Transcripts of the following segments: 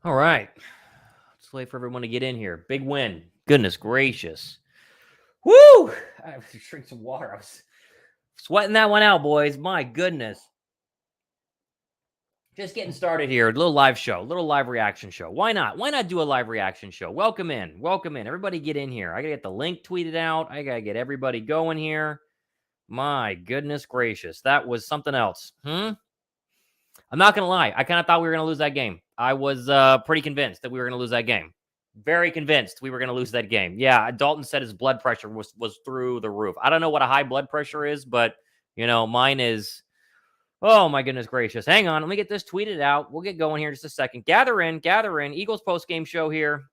All right. Let's wait for everyone to get in here. Big win. Goodness gracious. Woo! I have to drink some water. I was sweating that one out, boys. My goodness. Just getting started here. A little live show, a little live reaction show. Why not? Why not do a live reaction show? Welcome in. Welcome in. Everybody get in here. I got to get the link tweeted out. I got to get everybody going here. My goodness gracious. That was something else. I'm not going to lie. I kind of thought we were going to lose that game. I was pretty convinced that we were going to lose that game. Very convinced we were going to lose that game. Yeah, Dalton said his blood pressure was through the roof. I don't know what a high blood pressure is, but, mine is... Oh, my goodness gracious. Hang on. Let me get this tweeted out. We'll get going here in just a second. Gather in. Eagles postgame show here.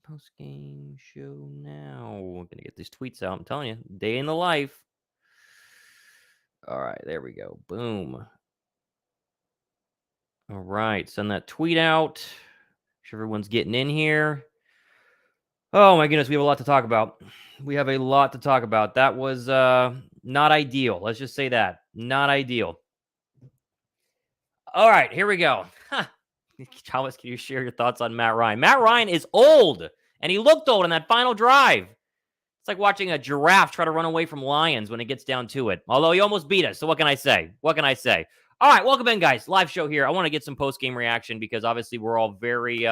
Postgame show now. We're going to get these tweets out. I'm telling you. Day in the life. All right. There we go. Boom. All right. Send that tweet out. Sure everyone's getting in here. Oh, my goodness. We have a lot to talk about. That was not ideal. Let's just say that. Not ideal. All right, here we go. Thomas, can you share your thoughts on Matt Ryan? Matt Ryan is old, and he looked old in that final drive. It's like watching a giraffe try to run away from lions when it gets down to it. Although he almost beat us, so what can I say? All right, welcome in, guys. Live show here. I want to get some post-game reaction because obviously we're all very,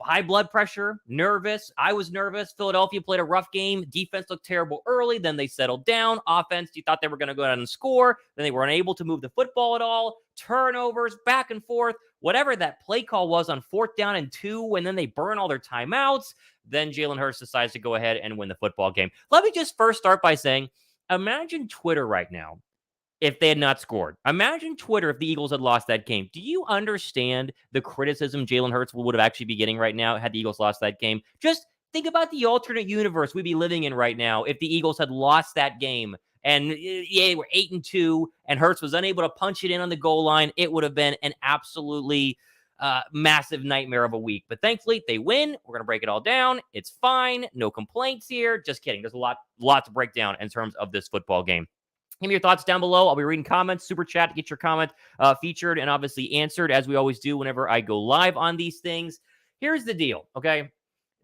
high blood pressure, nervous. I was nervous. Philadelphia played a rough game. Defense looked terrible early. Then they settled down. Offense, you thought they were going to go down and score. Then they were unable to move the football at all. Turnovers, back and forth. Whatever that play call was on 4th down and 2, and then they burn all their timeouts. Then Jalen Hurst decides to go ahead and win the football game. Let me just first start by saying, imagine Twitter right now if they had not scored. Imagine Twitter if the Eagles had lost that game. Do you understand the criticism Jalen Hurts would have actually be getting right now had the Eagles lost that game? Just think about the alternate universe we'd be living in right now if the Eagles had lost that game. And yeah, we're 8-2, and Hurts was unable to punch it in on the goal line. It would have been an absolutely massive nightmare of a week. But thankfully, they win. We're going to break it all down. It's fine. No complaints here. Just kidding. There's a lot to break down in terms of this football game. Give me your thoughts down below. I'll be reading comments, super chat to get your comment featured and obviously answered, as we always do whenever I go live on these things. Here's the deal, okay?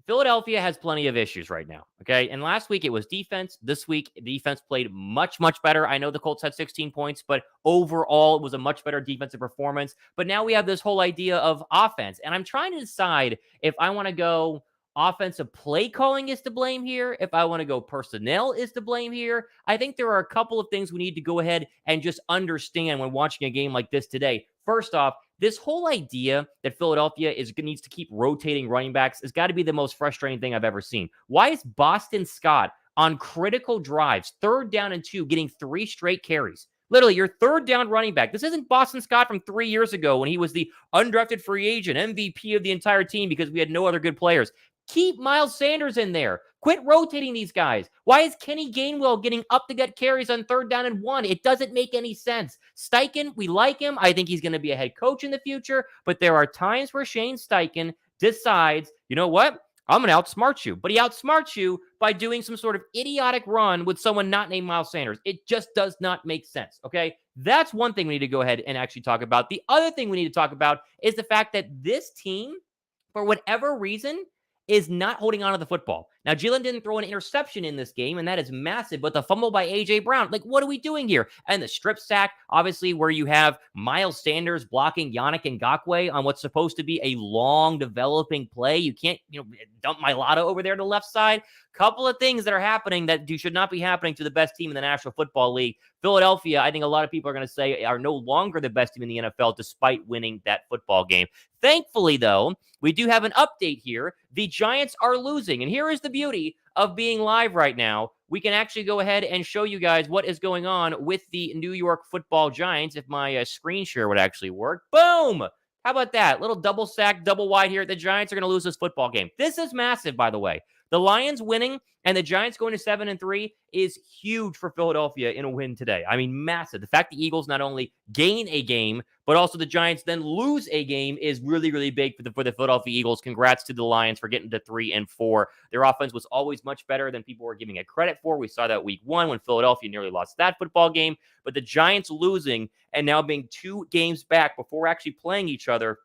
Philadelphia has plenty of issues right now, okay? And last week it was defense. This week, defense played much, much better. I know the Colts had 16 points, but overall it was a much better defensive performance. But now we have this whole idea of offense, and I'm trying to decide if I want to go offensive play calling is to blame here, if I want to go personnel is to blame here. I think there are a couple of things we need to go ahead and just understand when watching a game like this today. First off, this whole idea that Philadelphia needs to keep rotating running backs has got to be the most frustrating thing I've ever seen. Why is Boston Scott on critical drives, 3rd down and 2, getting 3 straight carries? Literally, your 3rd down running back. This isn't Boston Scott from 3 years ago when he was the undrafted free agent, MVP of the entire team because we had no other good players. Keep Miles Sanders in there. Quit rotating these guys. Why is Kenny Gainwell getting up to get carries on 3rd down and 1? It doesn't make any sense. Steichen, we like him. I think he's going to be a head coach in the future. But there are times where Shane Steichen decides, you know what? I'm going to outsmart you. But he outsmarts you by doing some sort of idiotic run with someone not named Miles Sanders. It just does not make sense, okay? That's one thing we need to go ahead and actually talk about. The other thing we need to talk about is the fact that this team, for whatever reason, is not holding on to the football. Now, Jalen didn't throw an interception in this game, and that is massive, but the fumble by A.J. Brown, like, what are we doing here? And the strip sack, obviously, where you have Miles Sanders blocking Yannick Ngakoue on what's supposed to be a long developing play. You can't, dump Mailata over there to the left side. Couple of things that are happening that should not be happening to the best team in the National Football League. Philadelphia, I think a lot of people are going to say, are no longer the best team in the NFL despite winning that football game. Thankfully, though, we do have an update here. The Giants are losing, and here is the beauty of being live right now. We can actually go ahead and show you guys what is going on with the New York Football Giants if my screen share would actually work. Boom! How about that? Little double sack, double wide here. The Giants are going to lose this football game. This is massive, by the way. The Lions winning and the Giants going to 7-3 is huge for Philadelphia in a win today. I mean, massive. The fact the Eagles not only gain a game, but also the Giants then lose a game is really, really big for the Philadelphia Eagles. Congrats to the Lions for getting to 3-4. Their offense was always much better than people were giving it credit for. We saw that week 1 when Philadelphia nearly lost that football game. But the Giants losing and now being 2 games back before actually playing each other,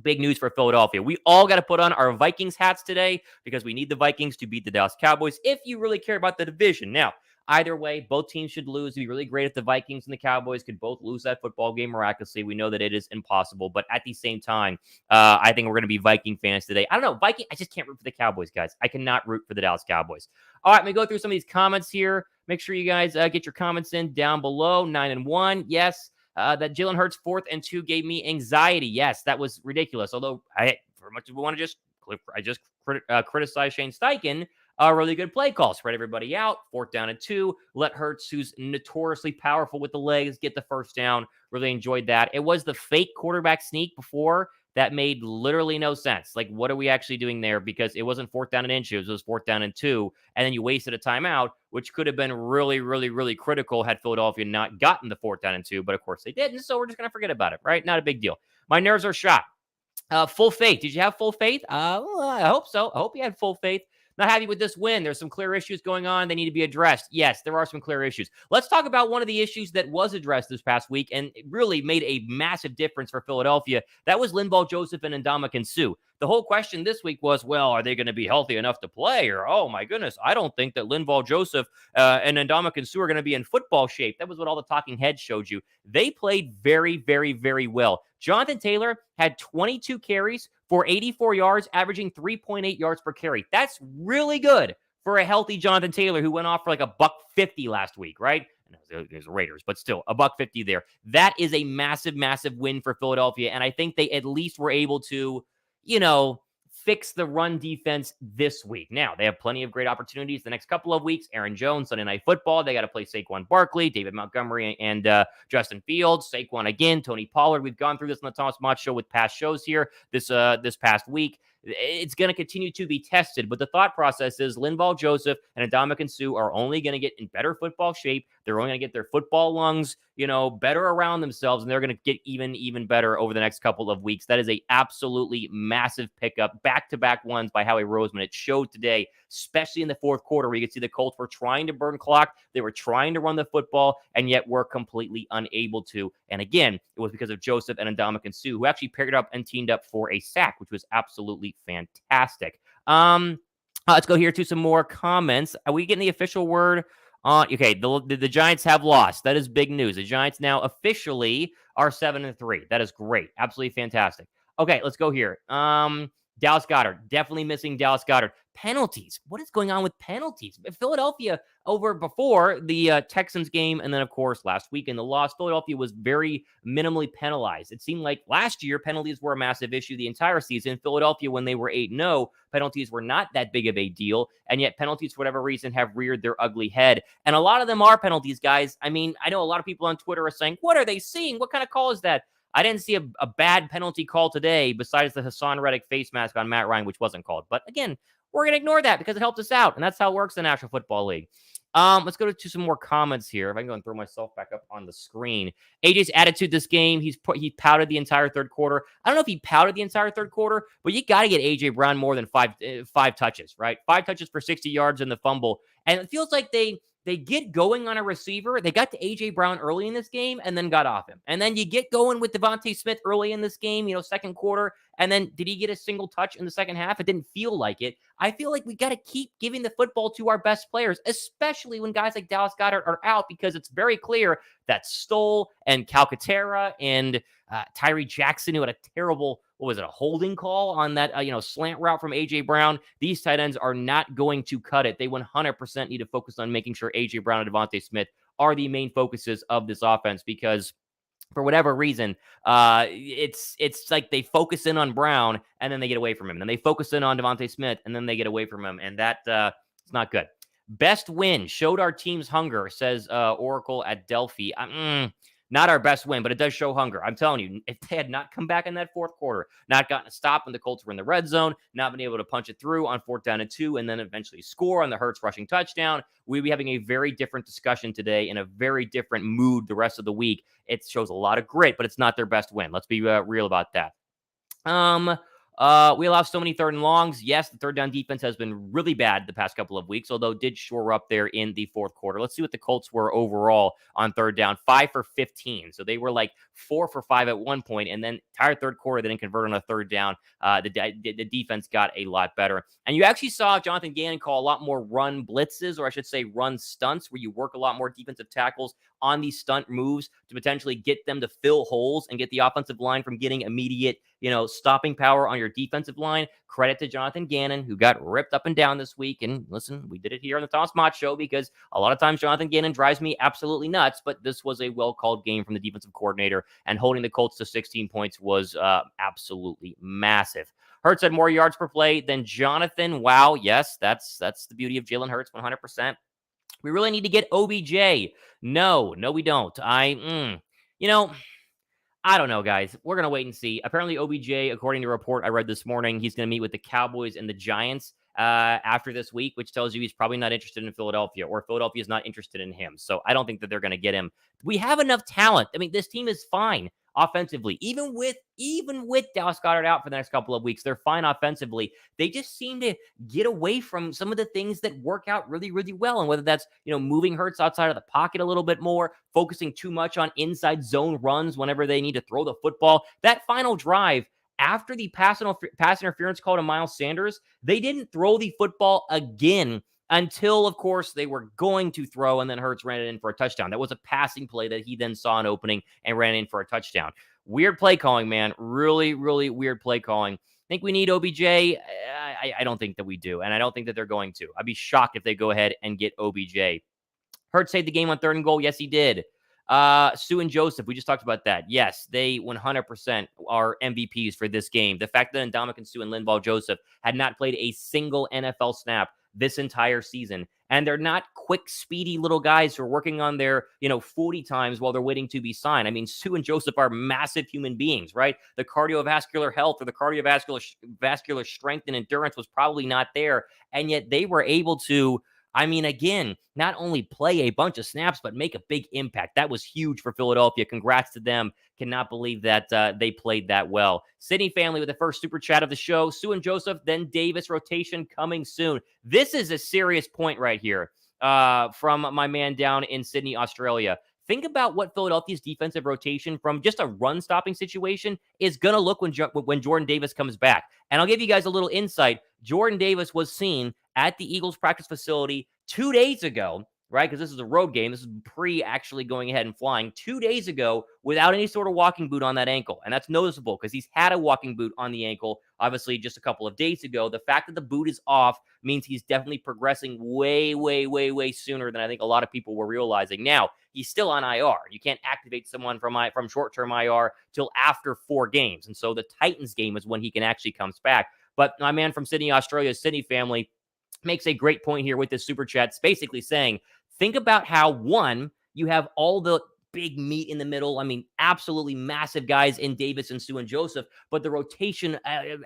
big news for Philadelphia. We all got to put on our Vikings hats today because we need the Vikings to beat the Dallas Cowboys if you really care about the division. Now, either way, both teams should lose. It'd be really great if the Vikings and the Cowboys could both lose that football game miraculously. We know that it is impossible, but at the same time, I think we're going to be Viking fans today. I don't know, I just can't root for the Cowboys, guys. I cannot root for the Dallas Cowboys. All right, let me go through some of these comments here. Make sure you guys get your comments in down below. 9-1, yes. That Jalen Hurts 4th and 2 gave me anxiety. Yes, that was ridiculous. Although for much of we want to criticize Shane Steichen. Really good play call. Spread everybody out. 4th down and 2. Let Hurts, who's notoriously powerful with the legs, get the first down. Really enjoyed that. It was the fake quarterback sneak before that made literally no sense. Like, what are we actually doing there? Because it wasn't 4th down and inches. It was 4th down and 2. And then you wasted a timeout, which could have been really, really, really critical had Philadelphia not gotten the 4th down and 2. But of course they didn't. So we're just going to forget about it, right? Not a big deal. My nerves are shot. Full faith. Did you have full faith? Well, I hope so. I hope you had full faith. Not happy with this win. There's some clear issues going on. They need to be addressed. Yes, there are some clear issues. Let's talk about one of the issues that was addressed this past week and it really made a massive difference for Philadelphia. That was Linval Joseph and Ndamukong Suh. The whole question this week was, well, are they going to be healthy enough to play? Or, oh, my goodness, I don't think that Linval Joseph and Ndamukong Suh are going to be in football shape. That was what all the talking heads showed you. They played very, very, very well. Jonathan Taylor had 22 carries for 84 yards, averaging 3.8 yards per carry. That's really good for a healthy Jonathan Taylor who went off for like $150 last week, right? There's Raiders, but still $150 there. That is a massive, massive win for Philadelphia. And I think they at least were able to, fix the run defense this week. Now, they have plenty of great opportunities the next couple of weeks. Aaron Jones, Sunday Night Football. They got to play Saquon Barkley, David Montgomery, and Justin Fields. Saquon again, Tony Pollard. We've gone through this on the Thomas Mott Show with past shows here this past week. It's going to continue to be tested, but the thought process is Linval Joseph and Ndamukong Suh are only going to get in better football shape. They're only going to get their football lungs, better around themselves, and they're going to get even better over the next couple of weeks. That is a absolutely massive pickup, back-to-back ones by Howie Roseman. It showed today, especially in the fourth quarter, where you could see the Colts were trying to burn clock. They were trying to run the football, and yet were completely unable to. And again, it was because of Joseph and Ndamukong Suh, who actually paired up and teamed up for a sack, which was absolutely fantastic. Let's go here to some more comments. Are we getting the official word on? Okay, the Giants have lost. That is big news. The Giants now officially are 7-3. That is great. Absolutely fantastic. Okay, let's go here. Dallas Goedert. Definitely missing Dallas Goedert. Penalties. What is going on with penalties? Philadelphia, over before the Texans game, and then, of course, last week in the loss, Philadelphia was very minimally penalized. It seemed like last year, penalties were a massive issue the entire season. Philadelphia, when they were 8-0, penalties were not that big of a deal, and yet penalties, for whatever reason, have reared their ugly head. And a lot of them are penalties, guys. I mean, I know a lot of people on Twitter are saying, what are they seeing? What kind of call is that? I didn't see a bad penalty call today besides the Hassan Reddick face mask on Matt Ryan, which wasn't called. But again, we're going to ignore that because it helped us out, and that's how it works in the National Football League. Let's go to some more comments here. If I can go and throw myself back up on the screen. AJ's attitude this game, he pouted the entire third quarter. I don't know if he pouted the entire third quarter, but you got to get AJ Brown more than five touches, right? 5 touches for 60 yards in the fumble. And it feels like they get going on a receiver. They got to A.J. Brown early in this game and then got off him. And then you get going with Devontae Smith early in this game, second quarter. And then did he get a single touch in the second half? It didn't feel like it. I feel like we got to keep giving the football to our best players, especially when guys like Dallas Goedert are out, because it's very clear that Stoll and Calcaterra and Tyree Jackson, who had a terrible, a holding call on that, slant route from A.J. Brown. These tight ends are not going to cut it. They 100% need to focus on making sure A.J. Brown and Devontae Smith are the main focuses of this offense, because for whatever reason, it's like they focus in on Brown and then they get away from him. And then they focus in on Devontae Smith and then they get away from him. And that it's not good. Best win showed our team's hunger, says Oracle at Delphi. Not our best win, but it does show hunger. I'm telling you, if they had not come back in that fourth quarter, not gotten a stop when the Colts were in the red zone, not been able to punch it through on 4th down and 2, and then eventually score on the Hurts rushing touchdown, we'd be having a very different discussion today in a very different mood the rest of the week. It shows a lot of grit, but it's not their best win. Let's be real about that. We allow so many 3rd and longs. Yes, the 3rd down defense has been really bad the past couple of weeks, although did shore up there in the 4th quarter. Let's see what the Colts were overall on 3rd down. 5 for 15. So they were like 4 for 5 at one point, and then entire 3rd quarter, they didn't convert on a 3rd down. The defense got a lot better. And you actually saw Jonathan Gannon call a lot more run blitzes, or I should say run stunts, where you work a lot more defensive tackles on these stunt moves to potentially get them to fill holes and get the offensive line from getting immediate, stopping power on your defensive line. Credit to Jonathan Gannon, who got ripped up and down this week. And listen, we did it here on the Thomas Mott Show because a lot of times Jonathan Gannon drives me absolutely nuts, but this was a well-called game from the defensive coordinator, and holding the Colts to 16 points was absolutely massive. Hurts had more yards per play than Jonathan. Wow, yes, that's the beauty of Jalen Hurts, 100%. We really need to get OBJ. No, we don't. I don't know, guys. We're going to wait and see. Apparently, OBJ, according to a report I read this morning, he's going to meet with the Cowboys and the Giants after this week, which tells you he's probably not interested in Philadelphia, or Philadelphia is not interested in him. So I don't think that they're going to get him. We have enough talent. I mean, this team is fine offensively. Even with Dallas Goedert out for the next couple of weeks, they're fine offensively. They just seem to get away from some of the things that work out really, really well. And whether that's, moving Hurts outside of the pocket a little bit more, focusing too much on inside zone runs whenever they need to throw the football. That final drive, after the pass interference call to Miles Sanders, they didn't throw the football again until, of course, they were going to throw, and then Hurts ran it in for a touchdown. That was a passing play that he then saw an opening and ran in for a touchdown. Weird play calling, man. Really, really weird play calling. Think we need OBJ? I don't think that we do, and I don't think that they're going to. I'd be shocked if they go ahead and get OBJ. Hurts saved the game on 3rd and goal. Yes, he did. Sue and Joseph, we just talked about that. Yes, they 100% are MVPs for this game. The fact that Ndamukong Suh and Linval Joseph had not played a single NFL snap this entire season, and they're not quick, speedy little guys who are working on their, 40 times while they're waiting to be signed. I mean, Sue and Joseph are massive human beings, right? The cardiovascular health or the cardiovascular strength and endurance was probably not there, and yet they were able to, again, not only play a bunch of snaps, but make a big impact. That was huge for Philadelphia. Congrats to them. Cannot believe that they played that well. Sydney family with the first super chat of the show. Sue and Joseph, then Davis rotation coming soon. This is a serious point right here from my man down in Sydney, Australia. Think about what Philadelphia's defensive rotation from just a run-stopping situation is going to look when Jordan Davis comes back. And I'll give you guys a little insight. Jordan Davis was seen at the Eagles practice facility 2 days ago, right? Because this is a road game. This is pre-actually going ahead and flying 2 days ago without any sort of walking boot on that ankle. And that's noticeable because he's had a walking boot on the ankle, obviously, just a couple of days ago. The fact that the boot is off means he's definitely progressing way, way, way, way sooner than I think a lot of people were realizing. Now, he's still on IR. You can't activate someone from short-term IR till after 4 games. And so the Titans game is when he can actually come back. But my man from Sydney, Australia, Sydney family, makes a great point here with this super chat. It's basically saying, think about how, one, you have all the big meat in the middle. Absolutely massive guys in Davis and Sue and Joseph, but the rotation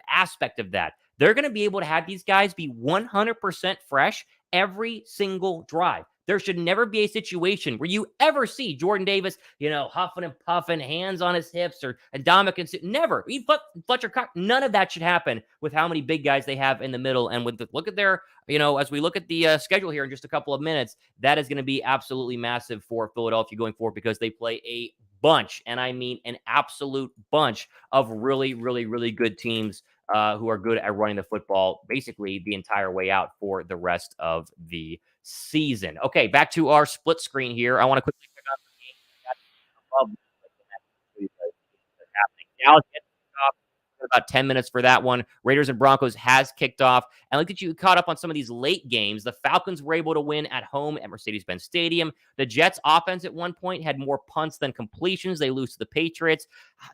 aspect of that, they're going to be able to have these guys be 100% fresh every single drive. There should never be a situation where you ever see Jordan Davis, huffing and puffing, hands on his hips, or Ndamukong Suh. Never. Fletcher Cox, none of that should happen with how many big guys they have in the middle. And look at their, as we look at the schedule here in just a couple of minutes, that is going to be absolutely massive for Philadelphia going forward because they play a bunch, and I mean an absolute bunch of really, really, really good teams who are good at running the football basically the entire way out for the rest of the season. Okay, back to our split screen here. I want to quickly check out the game above happening. Dallas gets off about 10 minutes for that one. Raiders and Broncos has kicked off. And look at you caught up on some of these late games. The Falcons were able to win at home at Mercedes-Benz Stadium. The Jets offense at one point had more punts than completions. They lose to the Patriots.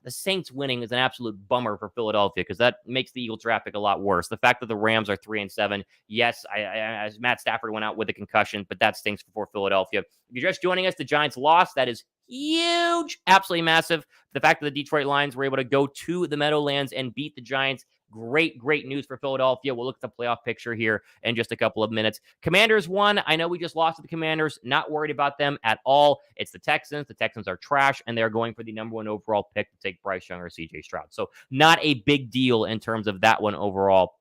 The Saints winning is an absolute bummer for Philadelphia because that makes the Eagles draft pick a lot worse. The fact that the Rams are 3-7, yes, as Matt Stafford went out with a concussion, but that stinks for Philadelphia. If you're just joining us, the Giants lost. That is huge, absolutely massive. The fact that the Detroit Lions were able to go to the Meadowlands and beat the Giants, great news for Philadelphia. We'll look at the playoff picture here in just a couple of minutes. Commanders won. I know we just lost to the Commanders. Not worried about them at all. It's the Texans. The Texans are trash, and they're going for the number 1 overall pick to take Bryce Young or CJ Stroud. So not a big deal in terms of that one overall.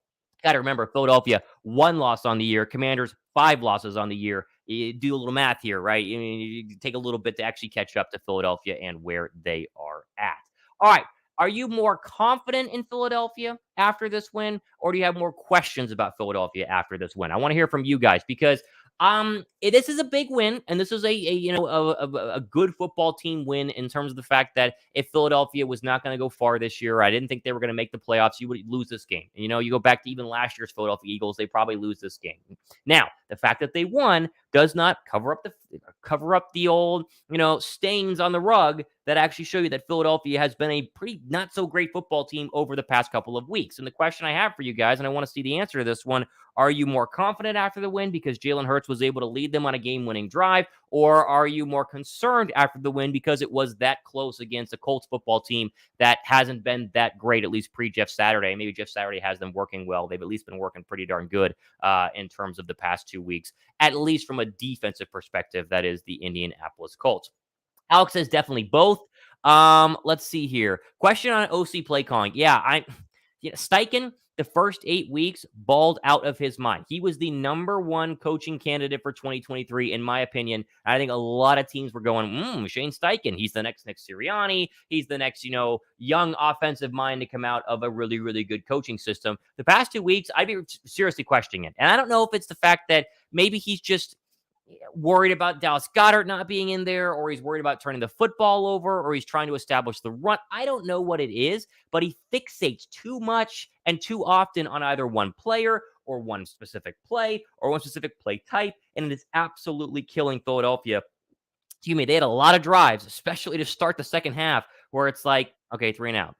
Got to remember, Philadelphia, 1 loss on the year. Commanders, 5 losses on the year. You do a little math here, right? You take a little bit to actually catch up to Philadelphia and where they are at. All right. Are you more confident in Philadelphia after this win, or do you have more questions about Philadelphia after this win? I want to hear from you guys because this is a big win, and this is a good football team win in terms of the fact that if Philadelphia was not going to go far this year, I didn't think they were going to make the playoffs, you would lose this game. You go back to even last year's Philadelphia Eagles, they probably lose this game. Now, the fact that they won does not cover up the old, stains on the rug that actually show you that Philadelphia has been a pretty not so great football team over the past couple of weeks. And the question I have for you guys, and I want to see the answer to this one, are you more confident after the win because Jalen Hurts was able to lead them on a game-winning drive, or are you more concerned after the win because it was that close against a Colts football team that hasn't been that great, at least pre-Jeff Saturday? Maybe Jeff Saturday has them working well. They've at least been working pretty darn good in terms of the past 2 weeks, at least from a defensive perspective. That is the Indianapolis Colts. Alex says definitely both. Let's see here. Question on OC play calling. Steichen, the first 8 weeks, balled out of his mind. He was the number 1 coaching candidate for 2023, in my opinion. I think a lot of teams were going, Shane Steichen. He's the next Nick Sirianni. He's the next, young offensive mind to come out of a really, really good coaching system. The past 2 weeks, I'd be seriously questioning it. And I don't know if it's the fact that maybe he's just worried about Dallas Goedert not being in there, or he's worried about turning the football over, or he's trying to establish the run. I don't know what it is, but he fixates too much and too often on either one player or one specific play or one specific play type, and it is absolutely killing Philadelphia. They had a lot of drives, especially to start the second half, where it's like, okay, 3 and out.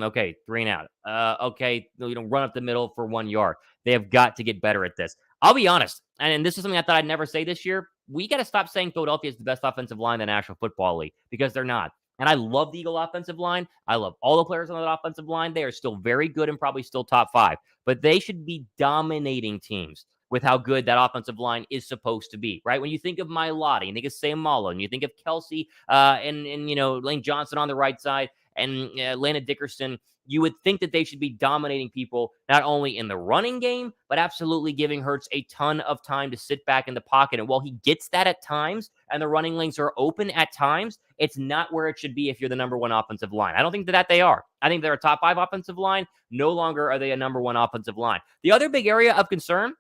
Okay, 3 and out. Okay, run up the middle for 1 yard. They have got to get better at this. I'll be honest, and this is something I thought I'd never say this year. We got to stop saying Philadelphia is the best offensive line in the National Football League, because they're not. And I love the Eagle offensive line. I love all the players on that offensive line. They are still very good and probably still top 5. But they should be dominating teams with how good that offensive line is supposed to be, right? When you think of Mailata, you think of Sam Malo, and you think of Kelsey and Lane Johnson on the right side, and Landon Dickerson, you would think that they should be dominating people, not only in the running game, but absolutely giving Hurts a ton of time to sit back in the pocket. And while he gets that at times, and the running lanes are open at times, it's not where it should be if you're the number 1 offensive line. I don't think that they are. I think they're a top 5 offensive line. No longer are they a number 1 offensive line. The other big area of concern,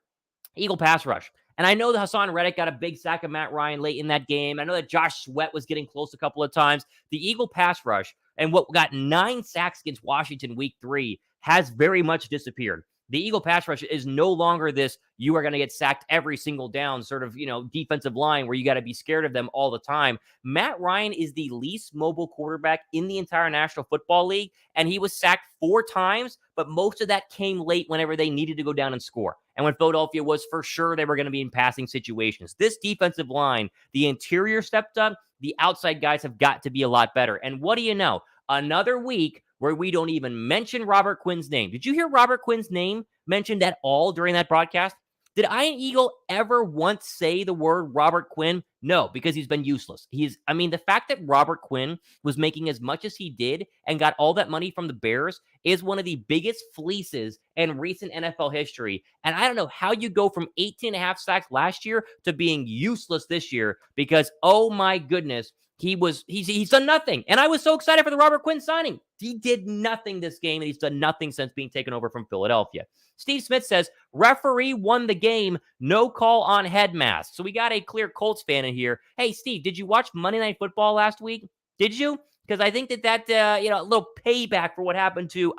Eagle pass rush. And I know that Hassan Reddick got a big sack of Matt Ryan late in that game. I know that Josh Sweat was getting close a couple of times. The Eagle pass rush, and what got 9 sacks against Washington week 3, has very much disappeared. The Eagle pass rush is no longer this, you are going to get sacked every single down sort of, defensive line where you got to be scared of them all the time. Matt Ryan is the least mobile quarterback in the entire National Football League, and he was sacked 4 times, but most of that came late whenever they needed to go down and score. And when Philadelphia was for sure they were going to be in passing situations. This defensive line, the interior stepped up, the outside guys have got to be a lot better. And what do you know? Another week where we don't even mention Robert Quinn's name. Did you hear Robert Quinn's name mentioned at all during that broadcast? Did Ian Eagle ever once say the word Robert Quinn? No, because he's been useless. The fact that Robert Quinn was making as much as he did and got all that money from the Bears is one of the biggest fleeces in recent NFL history. And I don't know how you go from 18.5 sacks last year to being useless this year, because, oh my goodness, he's done nothing. And I was so excited for the Robert Quinn signing. He did nothing this game, and he's done nothing since being taken over from Philadelphia. Steve Smith says, referee won the game, no call on head mask. So we got a clear Colts fan in here. Hey, Steve, did you watch Monday Night Football last week? Did you? Because I think that a little payback for what happened to,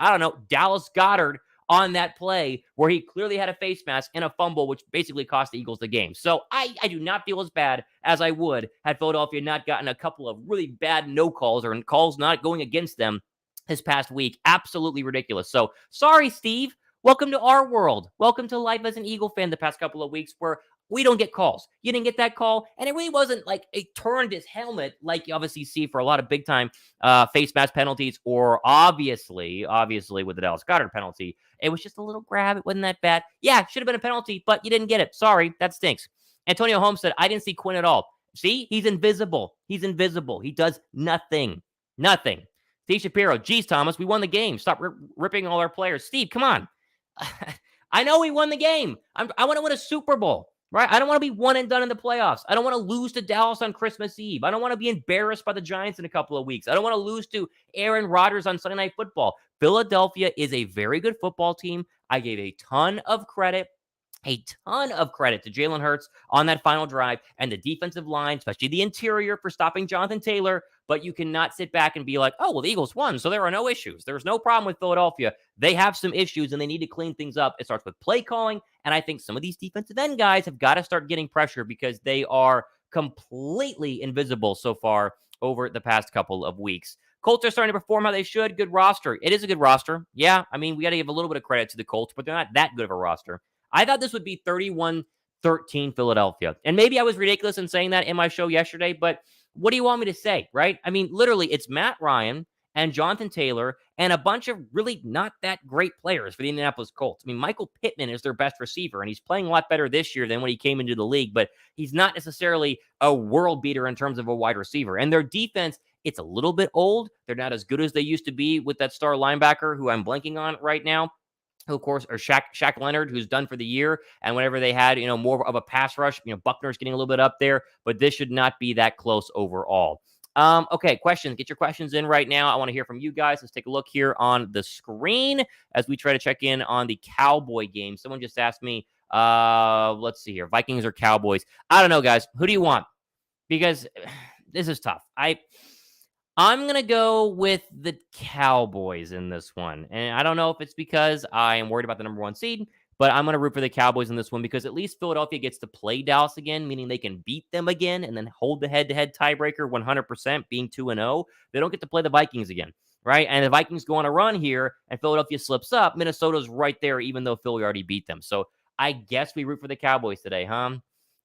Dallas Goedert on that play where he clearly had a face mask and a fumble, which basically cost the Eagles the game. So I do not feel as bad as I would had Philadelphia not gotten a couple of really bad no calls or calls not going against them this past week. Absolutely ridiculous. So sorry, Steve. Welcome to our world. Welcome to life as an Eagle fan the past couple of weeks, where We don't get calls. You didn't get that call. And it really wasn't like it turned his helmet like you obviously see for a lot of big time face mask penalties, or obviously with the Dallas Goedert penalty. It was just a little grab. It wasn't that bad. Yeah, should have been a penalty, but you didn't get it. Sorry, that stinks. Antonio Holmes said, I didn't see Quinn at all. See, he's invisible. He's invisible. He does nothing. Nothing. Steve Shapiro, geez, Thomas, we won the game. Stop ripping all our players. Steve, come on. I know we won the game. I want to win a Super Bowl, right? I don't want to be one and done in the playoffs. I don't want to lose to Dallas on Christmas Eve. I don't want to be embarrassed by the Giants in a couple of weeks. I don't want to lose to Aaron Rodgers on Sunday Night Football. Philadelphia is a very good football team. I gave a ton of credit to Jalen Hurts on that final drive and the defensive line, especially the interior, for stopping Jonathan Taylor. But you cannot sit back and be like, oh, well, the Eagles won, so there are no issues. There's no problem with Philadelphia. They have some issues, and they need to clean things up. It starts with play calling, and I think some of these defensive end guys have got to start getting pressure because they are completely invisible so far over the past couple of weeks. Colts are starting to perform how they should. Good roster. It is a good roster. Yeah, I mean, we got to give a little bit of credit to the Colts, but they're not that good of a roster. I thought this would be 31-13 Philadelphia. And maybe I was ridiculous in saying that in my show yesterday, but what do you want me to say, right? I mean, literally, it's Matt Ryan and Jonathan Taylor and a bunch of really not that great players for the Indianapolis Colts. I mean, Michael Pittman is their best receiver, and he's playing a lot better this year than when he came into the league, but he's not necessarily a world beater in terms of a wide receiver. And their defense, it's a little bit old. They're not as good as they used to be with that star linebacker who I'm blanking on right now, who, of course, are Shaq Leonard, who's done for the year. And whenever they had, more of a pass rush, Buckner's getting a little bit up there, but this should not be that close overall. Okay, questions. Get your questions in right now. I want to hear from you guys. Let's take a look here on the screen as we try to check in on the Cowboy game. Someone just asked me, let's see here, Vikings or Cowboys? I don't know, guys. Who do you want? Because this is tough. I'm going to go with the Cowboys in this one. And I don't know if it's because I am worried about the number one seed, but I'm going to root for the Cowboys in this one because at least Philadelphia gets to play Dallas again, meaning they can beat them again and then hold the head-to-head tiebreaker 100%, being 2-0. They don't get to play the Vikings again, right? And the Vikings go on a run here and Philadelphia slips up. Minnesota's right there, even though Philly already beat them. So I guess we root for the Cowboys today, huh?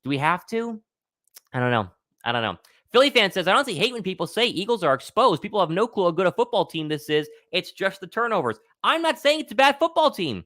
Do we have to? I don't know. Philly fan says, I honestly hate when people say Eagles are exposed. People have no clue how good a football team this is. It's just the turnovers. I'm not saying it's a bad football team.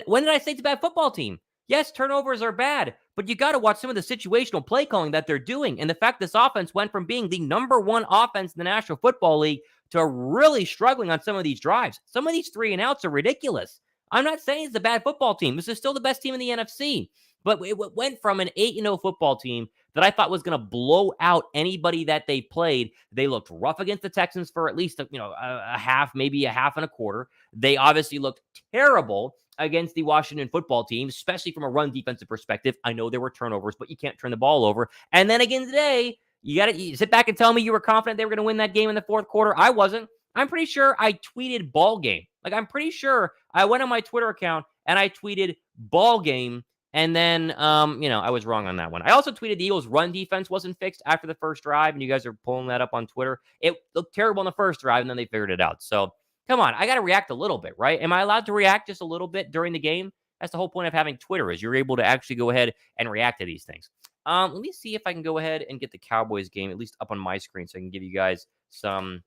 When did I say it's a bad football team? Yes, turnovers are bad, but you got to watch some of the situational play calling that they're doing. And the fact this offense went from being the number one offense in the National Football League to really struggling on some of these drives. Some of these 3-and-outs are ridiculous. I'm not saying it's a bad football team. This is still the best team in the NFC. But it went from an 8-0 football team that I thought was going to blow out anybody that they played. They looked rough against the Texans for at least a half, maybe a half and a quarter. They obviously looked terrible against the Washington football team, especially from a run defensive perspective. I know there were turnovers, but you can't turn the ball over. And then again today, you sit back and tell me you were confident they were going to win that game in the fourth quarter. I wasn't. I'm pretty sure I tweeted ball game. Like, I'm pretty sure I went on my Twitter account and I tweeted ball game. And then, I was wrong on that one. I also tweeted the Eagles' run defense wasn't fixed after the first drive, and you guys are pulling that up on Twitter. It looked terrible in the first drive, and then they figured it out. So, come on. I got to react a little bit, right? Am I allowed to react just a little bit during the game? That's the whole point of having Twitter, is you're able to actually go ahead and react to these things. Let me see if I can go ahead and get the Cowboys game, at least up on my screen, so I can give you guys some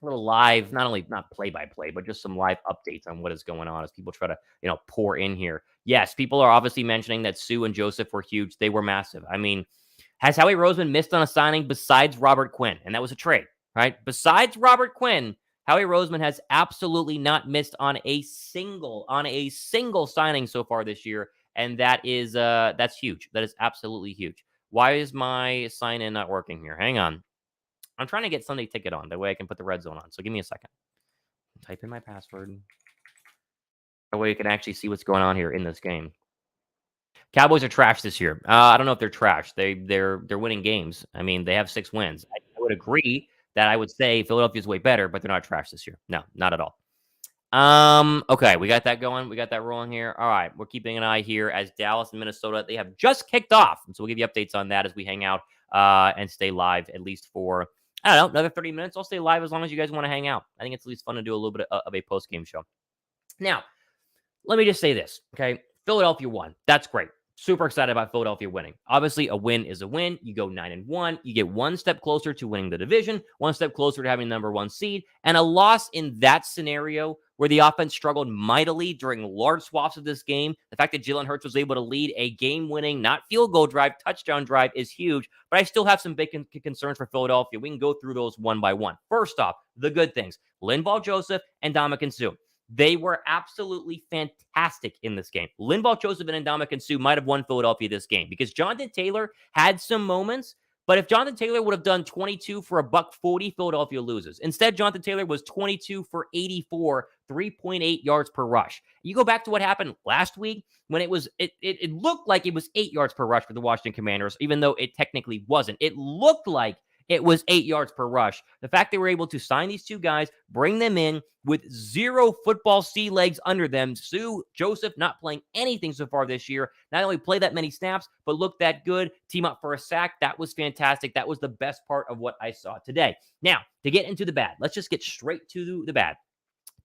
little live, not play-by-play, but just some live updates on what is going on as people try to, pour in here. Yes, people are obviously mentioning that Sue and Joseph were huge. They were massive. I mean, has Howie Roseman missed on a signing besides Robert Quinn? And that was a trade, right? Besides Robert Quinn, Howie Roseman has absolutely not missed on a single signing so far this year. And that's huge. That is absolutely huge. Why is my sign-in not working here? Hang on. I'm trying to get Sunday Ticket on. That way I can put the red zone on. So give me a second. Type in my password. That way you can actually see what's going on here in this game. Cowboys are trash this year. I don't know if they're trash. They're winning games. I mean, they have 6 wins. I would agree that I would say Philadelphia's way better, but they're not trash this year. No, not at all. Okay, we got that going. We got that rolling here. All right, we're keeping an eye here as Dallas and Minnesota, they have just kicked off. And so we'll give you updates on that as we hang out and stay live at least for, I don't know, another 30 minutes. I'll stay live as long as you guys want to hang out. I think it's at least fun to do a little bit of a post-game show. Now, let me just say this, okay? Philadelphia won. That's great. Super excited about Philadelphia winning. Obviously, a win is a win. You go 9-1. You get one step closer to winning the division, one step closer to having the number one seed, and a loss in that scenario where the offense struggled mightily during large swaths of this game. The fact that Jalen Hurst was able to lead a game-winning, not field goal drive, touchdown drive is huge, but I still have some big concerns for Philadelphia. We can go through those one by one. First off, the good things. Linval Joseph and Ndamukong Suh. They were absolutely fantastic in this game. Linval Joseph and Ndamukong Suh might have won Philadelphia this game because Jonathan Taylor had some moments, but if Jonathan Taylor would have done 22 for $140, Philadelphia loses. Instead, Jonathan Taylor was 22 for 84, 3.8 yards per rush. You go back to what happened last week when it looked like it was 8 yards per rush for the Washington Commanders, even though it technically wasn't. It looked like it was 8 yards per rush. The fact they were able to sign these two guys, bring them in with zero football sea legs under them. Suh, Joseph not playing anything so far this year. Not only play that many snaps, but look that good. Team up for a sack. That was fantastic. That was the best part of what I saw today. Now, to get into the bad, let's just get straight to the bad.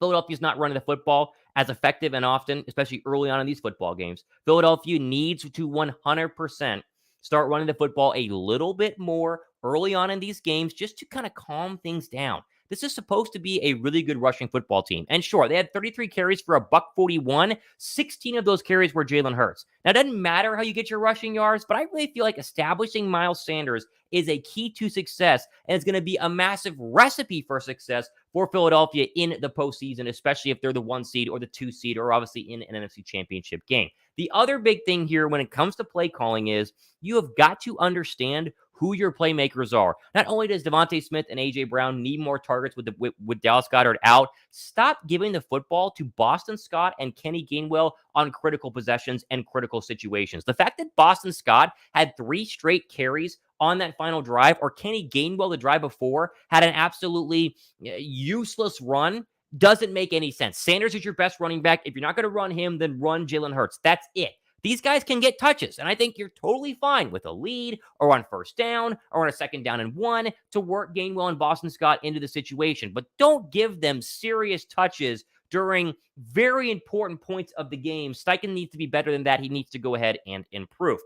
Philadelphia's not running the football as effective and often, especially early on in these football games. Philadelphia needs to 100% start running the football a little bit more early on in these games just to kind of calm things down. This is supposed to be a really good rushing football team. And sure, they had 33 carries for $141. 16 of those carries were Jalen Hurts. Now, it doesn't matter how you get your rushing yards, but I really feel like establishing Miles Sanders is a key to success, and it's going to be a massive recipe for success for Philadelphia in the postseason, especially if they're the 1 seed or the 2 seed, or obviously in an NFC Championship game. The other big thing here when it comes to play calling is you have got to understand who your playmakers are. Not only does Devontae Smith and A.J. Brown need more targets with Dallas Goedert out, stop giving the football to Boston Scott and Kenny Gainwell on critical possessions and critical situations. The fact that Boston Scott had 3 straight carries on that final drive, or Kenny Gainwell the drive before had an absolutely useless run, doesn't make any sense. Sanders is your best running back. If you're not going to run him, then run Jalen Hurts. That's it. These guys can get touches, and I think you're totally fine with a lead or on first down or on a 2nd down and 1 to work Gainwell and Boston Scott into the situation. But don't give them serious touches during very important points of the game. Steichen needs to be better than that. He needs to go ahead and improve.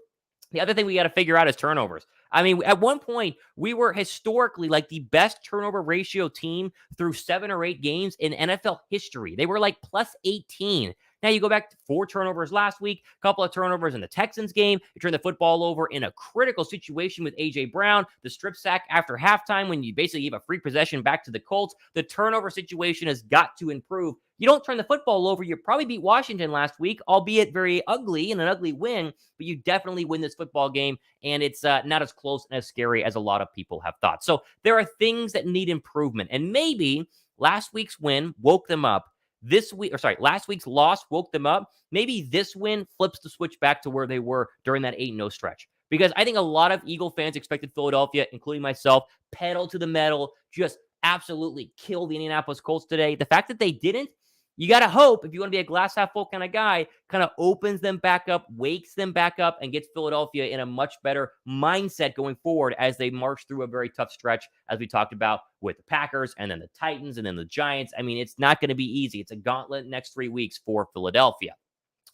The other thing we got to figure out is turnovers. I mean, at one point, we were historically like the best turnover ratio team through 7 or 8 games in NFL history. They were like plus 18. Now you go back to 4 turnovers last week, a couple of turnovers in the Texans game. You turn the football over in a critical situation with A.J. Brown, the strip sack after halftime when you basically gave a free possession back to the Colts. The turnover situation has got to improve. You don't turn the football over. You probably beat Washington last week, albeit very ugly and an ugly win, but you definitely win this football game, and it's not as close and as scary as a lot of people have thought. So there are things that need improvement, and maybe last week's win woke them up. Last week's loss woke them up. Maybe this win flips the switch back to where they were during that 8-0 stretch. Because I think a lot of Eagle fans expected Philadelphia, including myself, pedal to the metal, just absolutely kill the Indianapolis Colts today. The fact that they didn't, you got to hope, if you want to be a glass half full kind of guy, kind of opens them back up, wakes them back up, and gets Philadelphia in a much better mindset going forward as they march through a very tough stretch, as we talked about with the Packers and then the Titans and then the Giants. I mean, it's not going to be easy. It's a gauntlet next 3 weeks for Philadelphia.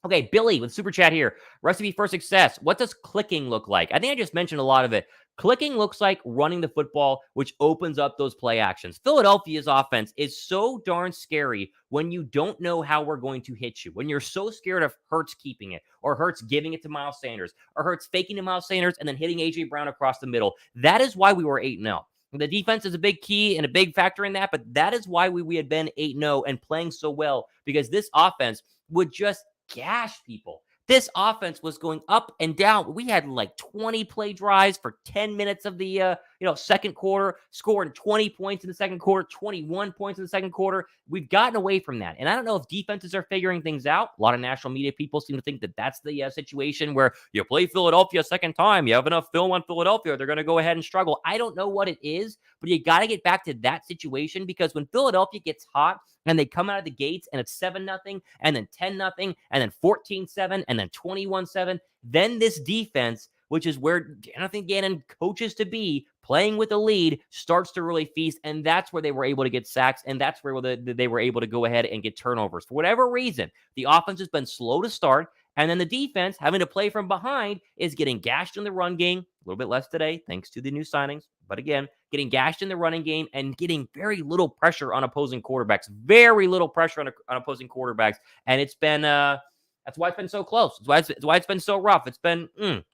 Okay, Billy with Super Chat here. Recipe for success. What does clicking look like? I think I just mentioned a lot of it. Clicking looks like running the football, which opens up those play actions. Philadelphia's offense is so darn scary when you don't know how we're going to hit you. When you're so scared of Hurts keeping it, or Hurts giving it to Miles Sanders, or Hurts faking to Miles Sanders and then hitting A.J. Brown across the middle. That is why we were 8-0. The defense is a big key and a big factor in that, but that is why we had been 8-0 and playing so well, because this offense would just gash people. This offense was going up and down. We had like 20 play drives for 10 minutes of the second quarter, scoring 20 points in the second quarter, 21 points in the second quarter. We've gotten away from that. And I don't know if defenses are figuring things out. A lot of national media people seem to think that that's the situation where you play Philadelphia a second time. You have enough film on Philadelphia, they're going to go ahead and struggle. I don't know what it is, but you got to get back to that situation, because when Philadelphia gets hot and they come out of the gates and it's 7-0 and then 10-0 and then 14-7 and then 21-7, then this defense, which is where Jonathan Gannon coaches to be, playing with a lead, starts to really feast, and that's where they were able to get sacks, and that's where they were able to go ahead and get turnovers. For whatever reason, the offense has been slow to start, And then the defense, having to play from behind, is getting gashed in the run game. A little bit less today, thanks to the new signings. But again, getting gashed in the running game and getting very little pressure on opposing quarterbacks. Very little pressure on opposing quarterbacks. And it's been, that's why it's been so close. That's why it's been so rough. It's been a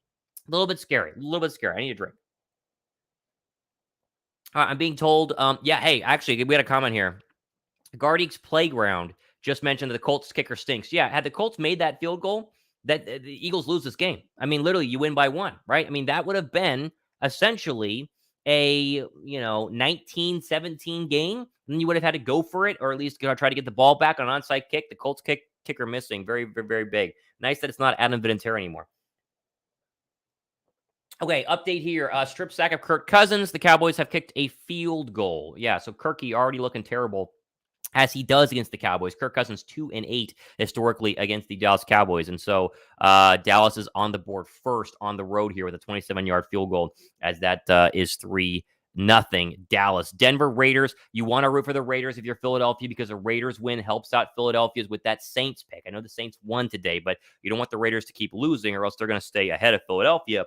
little bit scary. A little bit scary. I need a drink. I'm being told, yeah, hey, actually, we had a comment here. Gardeek's Playground just mentioned that the Colts kicker stinks. Yeah, had the Colts made that field goal, that the Eagles lose this game. I mean, literally, you win by 1, right? I mean, that would have been essentially a 19-17 game. Then you would have had to go for it, or at least try to get the ball back on an onside kick. The Colts kicker missing, very, very, very big. Nice that it's not Adam Vinatieri anymore. Okay, update here. Strip sack of Kirk Cousins. The Cowboys have kicked a field goal. Yeah, so Kirky already looking terrible as he does against the Cowboys. Kirk Cousins 2-8 historically against the Dallas Cowboys. And so Dallas is on the board first on the road here with a 27-yard field goal, as that is 3-0 Dallas. Denver Raiders. You want to root for the Raiders if you're Philadelphia, because a Raiders win helps out Philadelphia's with that Saints pick. I know the Saints won today, but you don't want the Raiders to keep losing, or else they're going to stay ahead of Philadelphia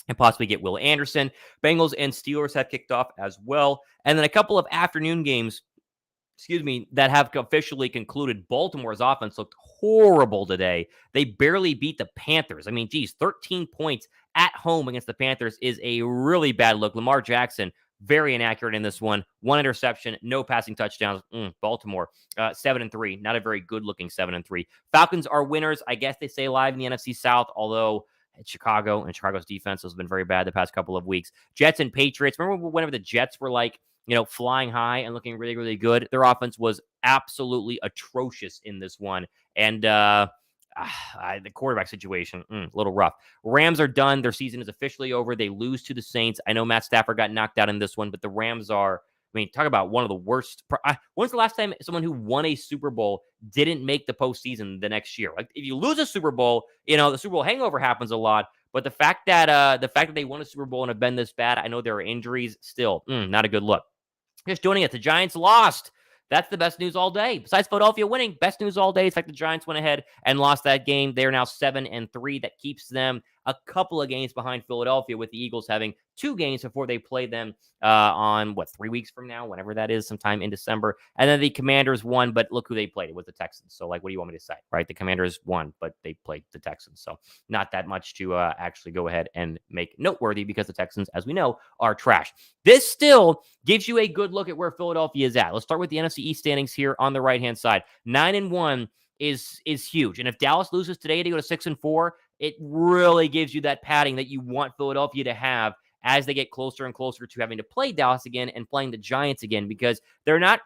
and possibly get Will Anderson. Bengals and Steelers have kicked off as well. And then a couple of afternoon games, that have officially concluded. Baltimore's offense looked horrible today. They barely beat the Panthers. I mean, 13 points at home against the Panthers is a really bad look. Lamar Jackson, very inaccurate in this one. 1 interception, no passing touchdowns. Baltimore, 7-3. Not a very good-looking 7-3. Falcons are winners. I guess they stay alive in the NFC South, although it's Chicago, and Chicago's defense has been very bad the past couple of weeks. Jets and Patriots. Remember whenever the Jets were like, flying high and looking really, really good? Their offense was absolutely atrocious in this one. And the quarterback situation, a little rough. Rams are done. Their season is officially over. They lose to the Saints. I know Matt Stafford got knocked out in this one, but the Rams are, talk about one of the worst. When's the last time someone who won a Super Bowl didn't make the postseason the next year? Like, if you lose a Super Bowl, the Super Bowl hangover happens a lot. But the fact that they won a Super Bowl and have been this bad, I know there are injuries still. Not a good look. Just joining us, the Giants lost. That's the best news all day. Besides Philadelphia winning, best news all day. It's like the Giants went ahead and lost that game. They are now 7-3. That keeps them a couple of games behind Philadelphia, with the Eagles having 2 games before they play them on 3 weeks from now, whenever that is, sometime in December. And then the Commanders won, but look who they played. It was the Texans. So, what do you want me to say, right? The Commanders won, but they played the Texans. So not that much to actually go ahead and make noteworthy, because the Texans, as we know, are trash. This still gives you a good look at where Philadelphia is at. Let's start with the NFC East standings here on the right-hand side. 9-1 is huge. And if Dallas loses today to go to 6-4, it really gives you that padding that you want Philadelphia to have as they get closer and closer to having to play Dallas again and playing the Giants again, because they're not.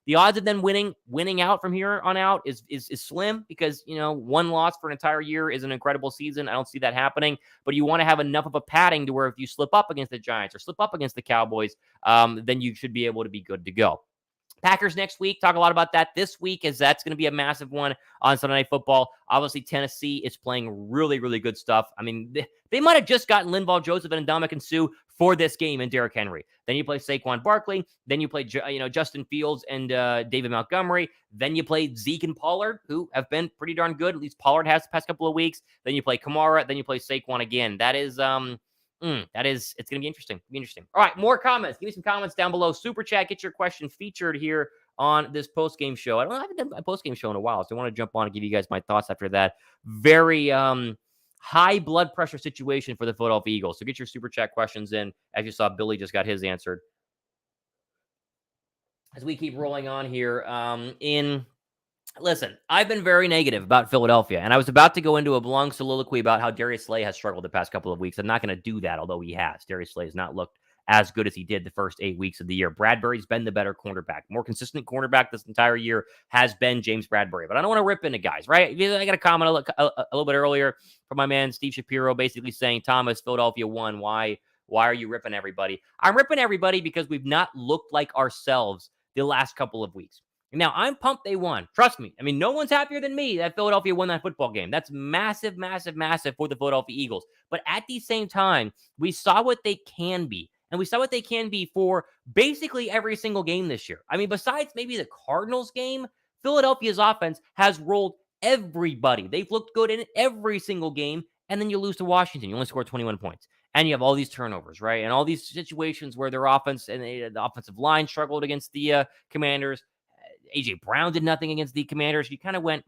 The odds of them winning out from here on out is slim, because 1 loss for an entire year is an incredible season. I don't see that happening, but you want to have enough of a padding to where if you slip up against the Giants or slip up against the Cowboys, then you should be able to be good to go. Packers next week. Talk a lot about that this week, as that's going to be a massive one on Sunday Night Football. Obviously, Tennessee is playing really, really good stuff. I mean, they might have just gotten Linval Joseph and Ndamukong Suh for this game and Derrick Henry. Then you play Saquon Barkley. Then you play Justin Fields and David Montgomery. Then you play Zeke and Pollard, who have been pretty darn good. At least Pollard has the past couple of weeks. Then you play Kamara. Then you play Saquon again. That is it's going to be interesting. All right, more comments. Give me some comments down below. Super chat, get your question featured here on this post-game show. I haven't done a post-game show in a while, so I want to jump on and give you guys my thoughts after that very high blood pressure situation for the Philadelphia Eagles. So get your super chat questions in. As you saw, Billy just got his answered. As we keep rolling on here, listen, I've been very negative about Philadelphia, and I was about to go into a long soliloquy about how Darius Slay has struggled the past couple of weeks. I'm not going to do that, although he has. Darius Slay has not looked as good as he did the first 8 weeks of the year. Bradbury's been the better cornerback. More consistent cornerback this entire year has been James Bradbury, but I don't want to rip into guys, right? I got a comment a little bit earlier from my man Steve Shapiro, basically saying, Thomas, Philadelphia won. Why are you ripping everybody? I'm ripping everybody because we've not looked like ourselves the last couple of weeks. Now, I'm pumped they won. Trust me. I mean, no one's happier than me that Philadelphia won that football game. That's massive, massive, massive for the Philadelphia Eagles. But at the same time, we saw what they can be. And we saw what they can be for basically every single game this year. I mean, besides maybe the Cardinals game, Philadelphia's offense has rolled everybody. They've looked good in every single game, and then you lose to Washington. You only score 21 points. And you have all these turnovers, right? And all these situations where their offense and the offensive line struggled against the Commanders. A.J. Brown did nothing against the Commanders. You kind of went,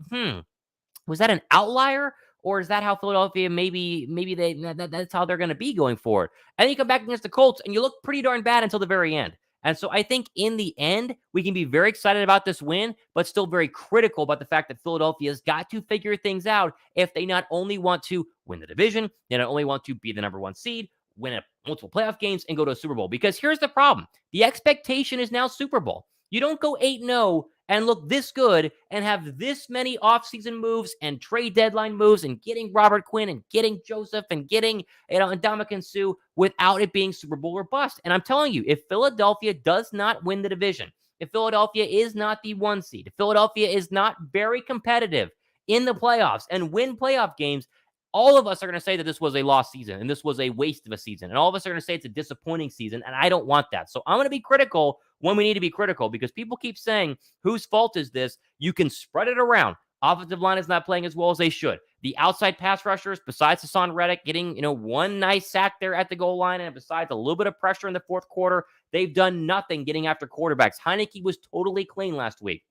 was that an outlier? Or is that how Philadelphia maybe that's how they're going to be going forward? And then you come back against the Colts and you look pretty darn bad until the very end. And so I think in the end, we can be very excited about this win, but still very critical about the fact that Philadelphia's got to figure things out if they not only want to win the division, they not only want to be the number one seed, win multiple playoff games, and go to a Super Bowl. Because here's the problem. The expectation is now Super Bowl. You don't go 8-0 and look this good and have this many offseason moves and trade deadline moves and getting Robert Quinn and getting Joseph and getting, Ndamukong Suh without it being Super Bowl or bust. And I'm telling you, if Philadelphia does not win the division, if Philadelphia is not the one seed, if Philadelphia is not very competitive in the playoffs and win playoff games, all of us are going to say that this was a lost season and this was a waste of a season. And all of us are going to say it's a disappointing season. And I don't want that. So I'm going to be critical when we need to be critical because people keep saying, whose fault is this? You can spread it around. Offensive line is not playing as well as they should. The outside pass rushers, besides Hassan Reddick getting, one nice sack there at the goal line, and besides a little bit of pressure in the fourth quarter, they've done nothing getting after quarterbacks. Heinicke was totally clean last week.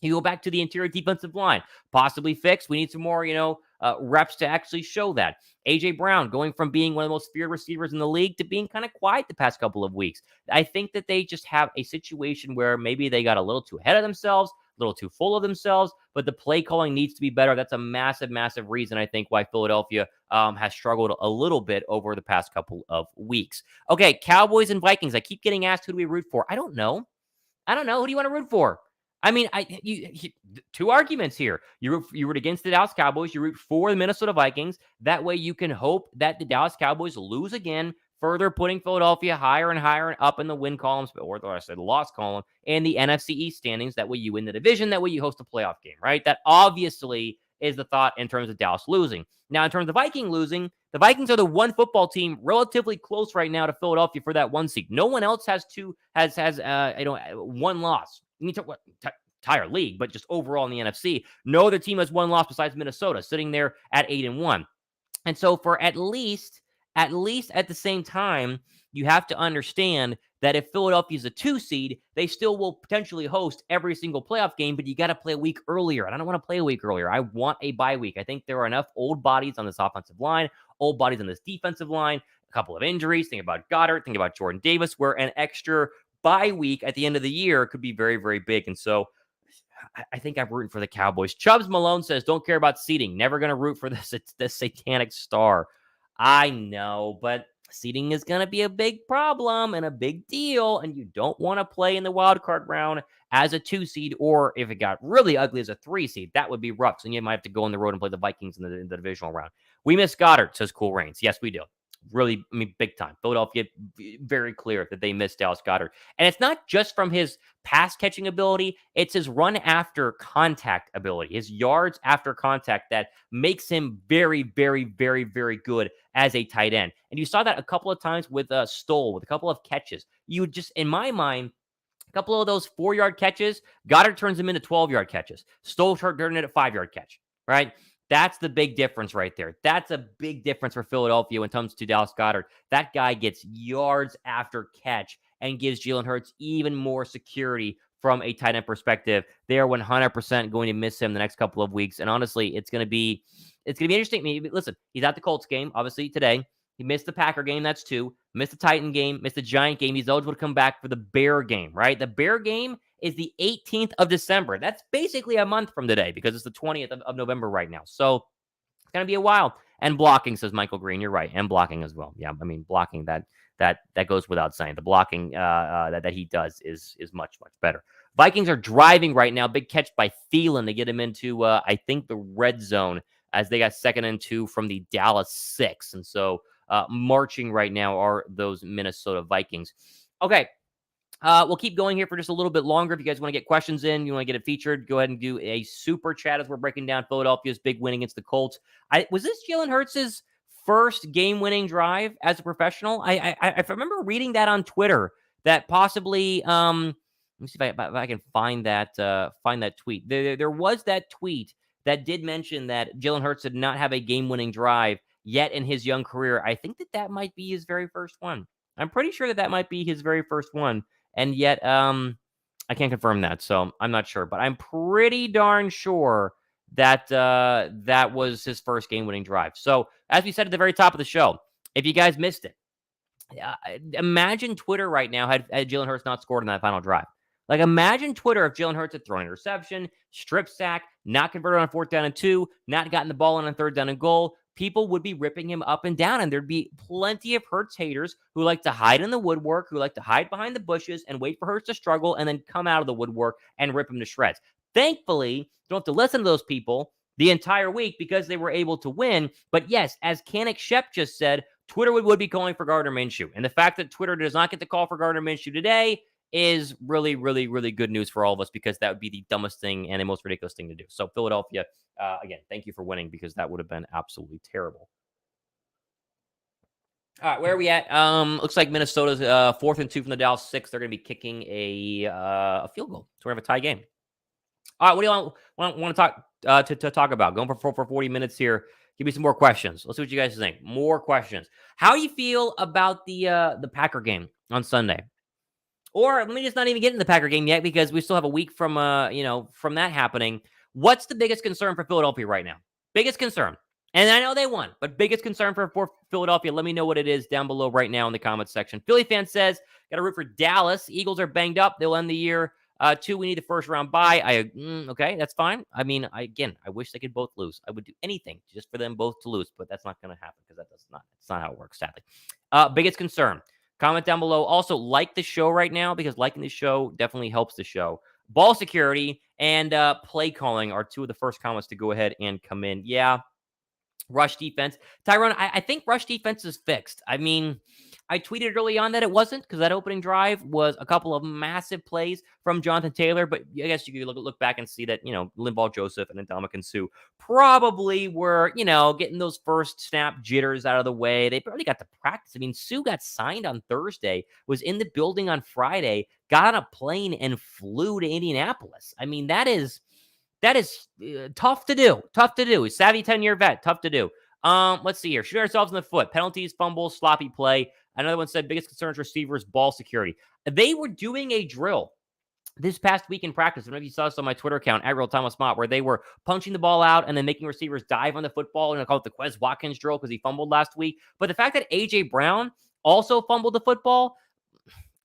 You go back to the interior defensive line, possibly fixed. We need some more, reps to actually show that. A.J. Brown going from being one of the most feared receivers in the league to being kind of quiet the past couple of weeks. I think that they just have a situation where maybe they got a little too ahead of themselves, a little too full of themselves, but the play calling needs to be better. That's a massive, massive reason, I think, why Philadelphia has struggled a little bit over the past couple of weeks. Okay, Cowboys and Vikings. I keep getting asked, who do we root for? I don't know. Who do you want to root for? I mean, two arguments here. You root against the Dallas Cowboys. You root for the Minnesota Vikings. That way you can hope that the Dallas Cowboys lose again, further putting Philadelphia higher and higher and up in the win columns, or I said the loss column, and the NFC East standings. That way you win the division. That way you host a playoff game, right? That obviously is the thought in terms of Dallas losing. Now, in terms of Viking losing, the Vikings are the one football team relatively close right now to Philadelphia for that one seed. No one else has one loss. You need to entire league, but just overall in the NFC, no other team has one loss besides Minnesota, sitting there at 8-1. And so for at least at the same time, you have to understand that if Philadelphia is a 2 seed, they still will potentially host every single playoff game, but you got to play a week earlier. And I don't want to play a week earlier. I want a bye week. I think there are enough old bodies on this offensive line, old bodies on this defensive line, a couple of injuries. Think about Goddard, think about Jordan Davis, where an extra bye week at the end of the year could be very, very big. And so I think I'm rooting for the Cowboys. Chubbs Malone says, don't care about seeding. Never going to root for this. It's the satanic star. I know, but seeding is going to be a big problem and a big deal. And you don't want to play in the wild card round as a 2 seed, or if it got really ugly as a 3 seed, that would be rough. So you might have to go on the road and play the Vikings in the divisional round. We miss Goddard, says Cool Rains. Yes, we do. Really, big time. Philadelphia, very clear that they missed Dallas Goedert. And it's not just from his pass catching ability, it's his run after contact ability, his yards after contact that makes him very, very, very, very good as a tight end. And you saw that a couple of times with Stoll, with a couple of catches. You just, in my mind, a couple of those 4-yard catches, Goddard turns them into 12-yard catches. Stoll turned it a 5-yard catch, right? That's the big difference right there. That's a big difference for Philadelphia when it comes to Dallas Goedert. That guy gets yards after catch and gives Jalen Hurts even more security from a tight end perspective. They are 100% going to miss him the next couple of weeks. And honestly, it's going to be interesting. I mean, listen, he's at the Colts game, obviously, today. He missed the Packer game, that's 2. Missed the Titan game, missed the Giant game. He's eligible to come back for the Bear game, right? The Bear game is the 18th of December. That's basically a month from today because it's the 20th of November right now. So it's going to be a while. And blocking, says Michael Green. You're right. And blocking as well. Yeah, I mean, blocking, that goes without saying. The blocking that he does is much, much better. Vikings are driving right now. Big catch by Thielen to get him into, I think, the red zone as they got 2nd and 2 from the Dallas 6. And so marching right now are those Minnesota Vikings. Okay. We'll keep going here for just a little bit longer. If you guys want to get questions in, you want to get it featured, go ahead and do a super chat as we're breaking down Philadelphia's big win against the Colts. Was this Jalen Hurts' first game-winning drive as a professional? I remember reading that on Twitter that possibly. Let me see if I can find that tweet. There was that tweet that did mention that Jalen Hurts did not have a game-winning drive yet in his young career. I think that might be his very first one. I'm pretty sure that might be his very first one, and yet I can't confirm that, so I'm not sure. But I'm pretty darn sure that that was his first game-winning drive. So, as we said at the very top of the show, if you guys missed it, imagine Twitter right now had Jalen Hurts not scored in that final drive. Like, imagine Twitter if Jalen Hurts had thrown an interception, strip sack, not converted on 4th down and 2, not gotten the ball on 3rd down and goal. People would be ripping him up and down, and there'd be plenty of Hurts haters who like to hide in the woodwork, who like to hide behind the bushes and wait for Hurts to struggle and then come out of the woodwork and rip him to shreds. Thankfully, you don't have to listen to those people the entire week because they were able to win. But yes, as Canik Shep just said, Twitter would be calling for Gardner Minshew. And the fact that Twitter does not get the call for Gardner Minshew today is really, really, really good news for all of us, because that would be the dumbest thing and the most ridiculous thing to do. So Philadelphia, again, thank you for winning, because that would have been absolutely terrible. All right, where are we at? Looks like Minnesota's 4th and 2 from the Dallas 6. They're going to be kicking a field goal. So we're going to have a tie game. All right, what do you want to talk to talk about? Going for 40 minutes here. Give me some more questions. Let's see what you guys think. More questions. How you feel about the Packer game on Sunday? Or let me just not even get into the Packer game yet, because we still have a week from from that happening. What's the biggest concern for Philadelphia right now? Biggest concern. And I know they won, but biggest concern for Philadelphia. Let me know what it is down below right now in the comments section. Philly fan says, got to root for Dallas. Eagles are banged up. They'll end the year. 2, we need the first round bye. Okay, that's fine. I mean, I wish they could both lose. I would do anything just for them both to lose, but that's not going to happen, because it's not how it works, sadly. Biggest concern. Comment down below. Also, like the show right now, because liking the show definitely helps the show. Ball security and play calling are 2 of the first comments to go ahead and come in. Yeah. Rush defense. Tyrone, I think rush defense is fixed. I mean, I tweeted early on that it wasn't, because that opening drive was a couple of massive plays from Jonathan Taylor. But I guess you could look back and see that, Linval Joseph and Ndamukong Suh probably were, getting those first snap jitters out of the way. They barely got to practice. I mean, Suh got signed on Thursday, was in the building on Friday, got on a plane and flew to Indianapolis. I mean, that is tough to do. Tough to do. Savvy 10-year vet. Tough to do. Let's see here. Shoot ourselves in the foot. Penalties, fumbles, sloppy play. Another one said biggest concerns receivers, ball security. They were doing a drill this past week in practice. I don't know if you saw this on my Twitter account, @RealThomasMott, where they were punching the ball out and then making receivers dive on the football, and I call it the Quez Watkins drill because he fumbled last week. But the fact that A.J. Brown also fumbled the football,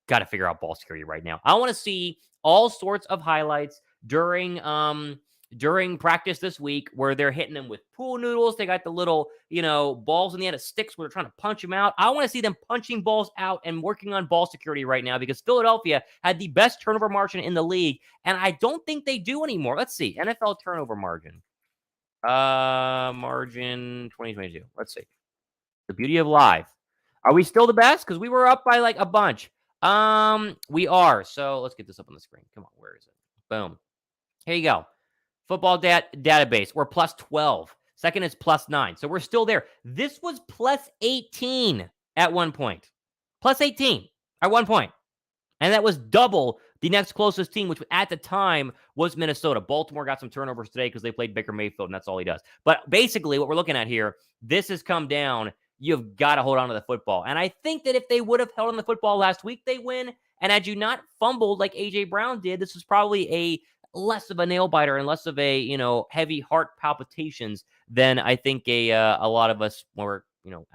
got to figure out ball security right now. I want to see all sorts of highlights during practice this week where they're hitting them with pool noodles. They got the little, balls in the end of sticks where they're trying to punch them out. I want to see them punching balls out and working on ball security right now, because Philadelphia had the best turnover margin in the league, and I don't think they do anymore. Let's see. NFL turnover margin. Margin 2022. Let's see. The beauty of live. Are we still the best? Because we were up by like a bunch. We are. So let's get this up on the screen. Come on, where is it? Boom. Here you go. Football database. We're plus 12. Second is plus 9. So we're still there. This was plus 18 at one point. Plus 18 at one point. And that was double the next closest team, which at the time was Minnesota. Baltimore got some turnovers today because they played Baker Mayfield, and that's all he does. But basically, what we're looking at here, this has come down. You've got to hold on to the football. And I think that if they would have held on the football last week, they win. And had you not fumbled like A.J. Brown did, this was probably a less of a nail biter and less of a, heavy heart palpitations than I think a lot of us were,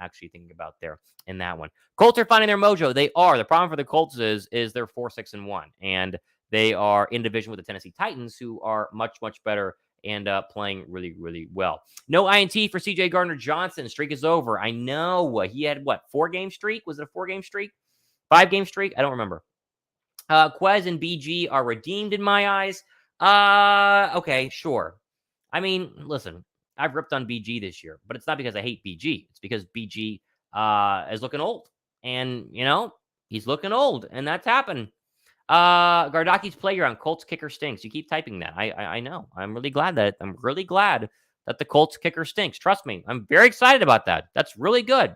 actually thinking about there in that one. Colts are finding their mojo. They are. The problem for the Colts is they're 4-6-1, and they are in division with the Tennessee Titans, who are much, much better and playing really, really well. No INT for CJ Gardner-Johnson. Streak is over. I know. He had, 4-game streak? Was it a 4-game streak? 5-game streak? I don't remember. Quez and BG are redeemed in my eyes. Okay, sure. I mean, listen, I've ripped on BG this year, but it's not because I hate BG. It's because BG is looking old. And, he's looking old, and that's happened. Gardaki's playground, Colts kicker stinks. You keep typing that. I know. I'm really glad that the Colts kicker stinks. Trust me. I'm very excited about that. That's really good.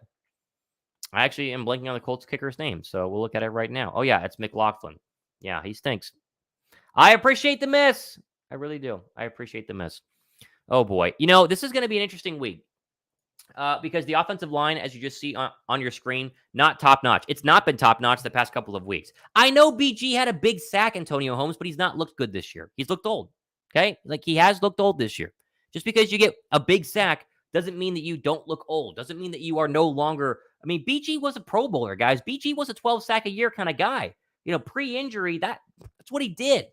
I actually am blanking on the Colts kicker's name, so we'll look at it right now. Oh, yeah, it's McLaughlin. Yeah, he stinks. I appreciate the miss. I really do. I appreciate the miss. Oh boy. This is going to be an interesting week. Because the offensive line, as you just see on your screen, not top notch. It's not been top notch the past couple of weeks. I know BG had a big sack, Antonio Holmes, but he's not looked good this year. He's looked old. Okay? Like he has looked old this year. Just because you get a big sack doesn't mean that you don't look old. Doesn't mean that you are no longer. I mean, BG was a Pro Bowler, guys. BG was a 12 sack a year kind of guy. Pre-injury, that's what he did.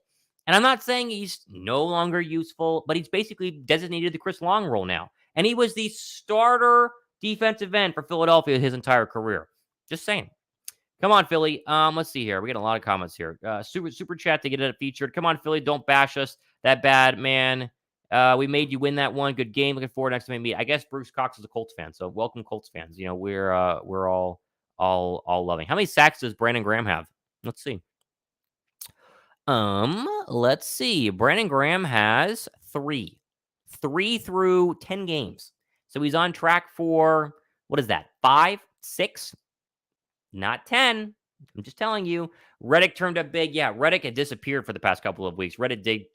And I'm not saying he's no longer useful, but he's basically designated the Chris Long role now. And he was the starter defensive end for Philadelphia his entire career. Just saying. Come on, Philly. Let's see here. We got a lot of comments here. Super chat to get it featured. Come on, Philly. Don't bash us that bad, man. We made you win that one. Good game. Looking forward next time we meet. I guess Bruce Cox is a Colts fan, so welcome, Colts fans. We're all loving. How many sacks does Brandon Graham have? Let's see. Let's see. Brandon Graham has 3 through 10 games. So he's on track for, what is that, 5, 6? Not 10. I'm just telling you. Reddick turned up big. Yeah, Reddick had disappeared for the past couple of weeks. Reddick did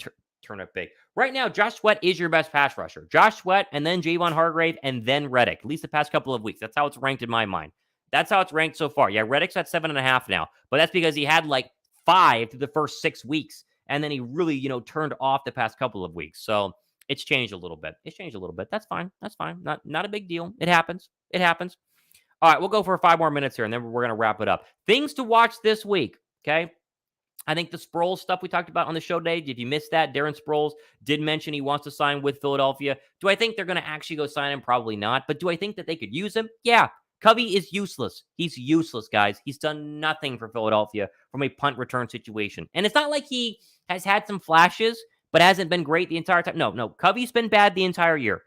turn up big. Right now, Josh Sweat is your best pass rusher. Josh Sweat, and then Javon Hargrave, and then Reddick. At least the past couple of weeks. That's how it's ranked in my mind. That's how it's ranked so far. Yeah, Reddick's at 7.5 now. But that's because he had like 5 through the first 6 weeks. And then he really, turned off the past couple of weeks. So it's changed a little bit. That's fine. Not a big deal. It happens. All right, we'll go for 5 more minutes here, and then we're going to wrap it up. Things to watch this week, okay? I think the Sproles stuff we talked about on the show today, if you missed that, Darren Sproles did mention he wants to sign with Philadelphia. Do I think they're going to actually go sign him? Probably not. But do I think that they could use him? Yeah. Covey is useless. He's useless, guys. He's done nothing for Philadelphia from a punt return situation. And it's not like he has had some flashes, but hasn't been great the entire time. No. Covey's been bad the entire year.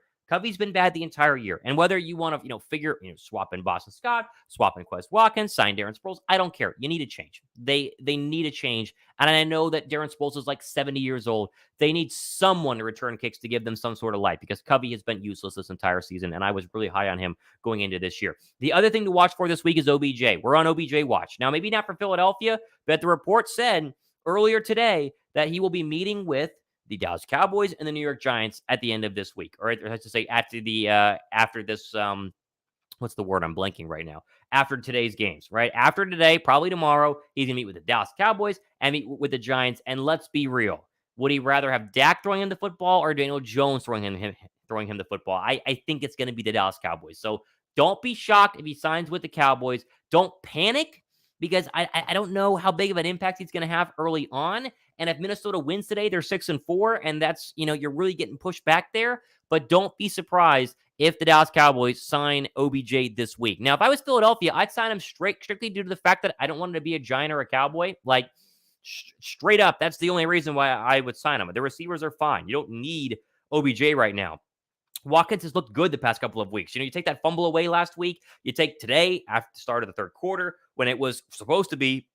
And whether you want to, figure, swap in Boston Scott, swap in Quez Watkins, sign Darren Sproles, I don't care. You need a change. They need a change. And I know that Darren Sproles is like 70 years old. They need someone to return kicks to give them some sort of life because Covey has been useless this entire season. And I was really high on him going into this year. The other thing to watch for this week is OBJ. We're on OBJ watch. Now, maybe not for Philadelphia, but the report said earlier today that he will be meeting with the Dallas Cowboys and the New York Giants at the end of this week, or I have to say after this, what's the word I'm blanking right now? After today's games, right? After today, probably tomorrow, he's going to meet with the Dallas Cowboys and meet with the Giants. And let's be real. Would he rather have Dak throwing him the football or Daniel Jones throwing him the football? I think it's going to be the Dallas Cowboys. So don't be shocked if he signs with the Cowboys. Don't panic because I don't know how big of an impact he's going to have early on. And if Minnesota wins today, they're 6-4, and that's, you're really getting pushed back there. But don't be surprised if the Dallas Cowboys sign OBJ this week. Now, if I was Philadelphia, I'd sign him strictly due to the fact that I don't want him to be a Giant or a Cowboy. Like, straight up, that's the only reason why I would sign him. The receivers are fine. You don't need OBJ right now. Watkins has looked good the past couple of weeks. You take that fumble away last week. You take today after the start of the third quarter when it was supposed to be,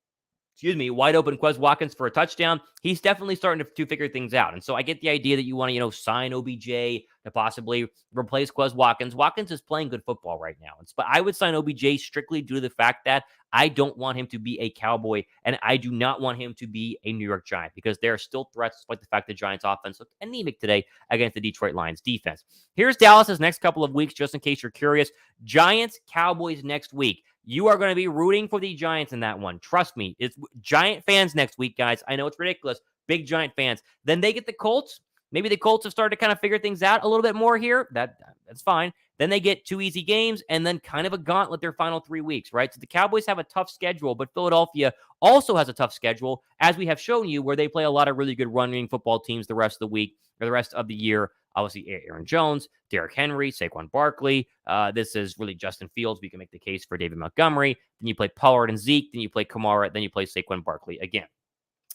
wide open Quez Watkins for a touchdown. He's definitely starting to figure things out. And so I get the idea that you want to, sign OBJ to possibly replace Quez Watkins. Watkins is playing good football right now. But I would sign OBJ strictly due to the fact that I don't want him to be a Cowboy and I do not want him to be a New York Giant because there are still threats despite the fact the Giants offense looked anemic today against the Detroit Lions defense. Here's Dallas's next couple of weeks, just in case you're curious. Giants, Cowboys next week. You are going to be rooting for the Giants in that one. Trust me. It's Giant fans next week, guys. I know it's ridiculous. Big Giant fans. Then they get the Colts. Maybe the Colts have started to kind of figure things out a little bit more here. That's fine. Then they get 2 easy games and then kind of a gauntlet their final 3 weeks, right? So the Cowboys have a tough schedule, but Philadelphia also has a tough schedule, as we have shown you, where they play a lot of really good running football teams the rest of the week or the rest of the year. Obviously, Aaron Jones, Derrick Henry, Saquon Barkley. This is really Justin Fields. We can make the case for David Montgomery. Then you play Pollard and Zeke. Then you play Kamara. Then you play Saquon Barkley again.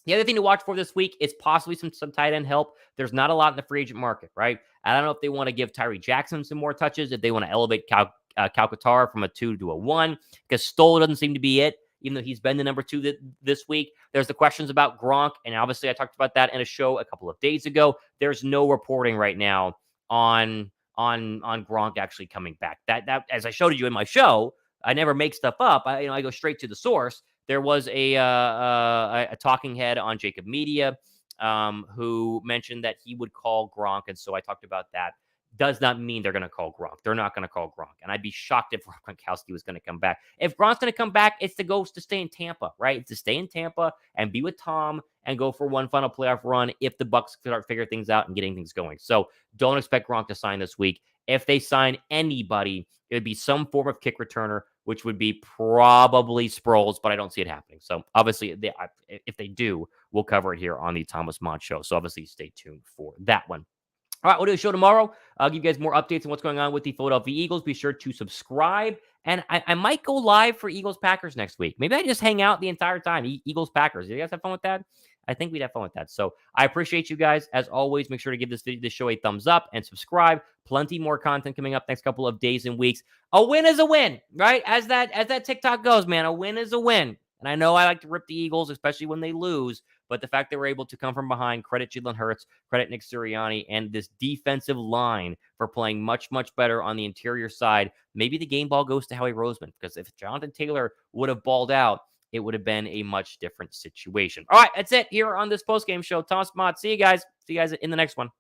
The other thing to watch for this week is possibly some tight end help. There's not a lot in the free agent market, right? I don't know if they want to give Tyree Jackson some more touches, if they want to elevate Cal Qatar from a 2 to a 1, because Stoll doesn't seem to be it, even though he's been the number 2 this week. There's the questions about Gronk, and obviously I talked about that in a show a couple of days ago. There's no reporting right now on Gronk actually coming back. That as I showed you in my show, I never make stuff up. I go straight to the source. There was a talking head on Jacob Media who mentioned that he would call Gronk. And so I talked about that. Does not mean they're going to call Gronk. They're not going to call Gronk. And I'd be shocked if Gronkowski was going to come back. If Gronk's going to come back, it's to stay in Tampa, right? It's to stay in Tampa and be with Tom and go for one final playoff run if the Bucs start figuring things out and getting things going. So don't expect Gronk to sign this week. If they sign anybody, it would be some form of kick returner, which would be probably Sproles, but I don't see it happening. So obviously, if they do, we'll cover it here on the Thomas Mott Show. So obviously, stay tuned for that one. All right, we'll do a show tomorrow. I'll give you guys more updates on what's going on with the Philadelphia Eagles. Be sure to subscribe. And I might go live for Eagles-Packers next week. Maybe I just hang out the entire time. Eagles-Packers. You guys have fun with that? I think we'd have fun with that. So I appreciate you guys. As always, make sure to give this show a thumbs up and subscribe. Plenty more content coming up next couple of days and weeks. A win is a win, right? As that TikTok goes, man, a win is a win. And I know I like to rip the Eagles, especially when they lose. But the fact that we're able to come from behind, credit Jalen Hurts, credit Nick Sirianni, and this defensive line for playing much, much better on the interior side. Maybe the game ball goes to Howie Roseman, because if Jonathan Taylor would have balled out, it would have been a much different situation. All right, that's it here on this postgame show. Thomas Mott. See you guys. See you guys in the next one.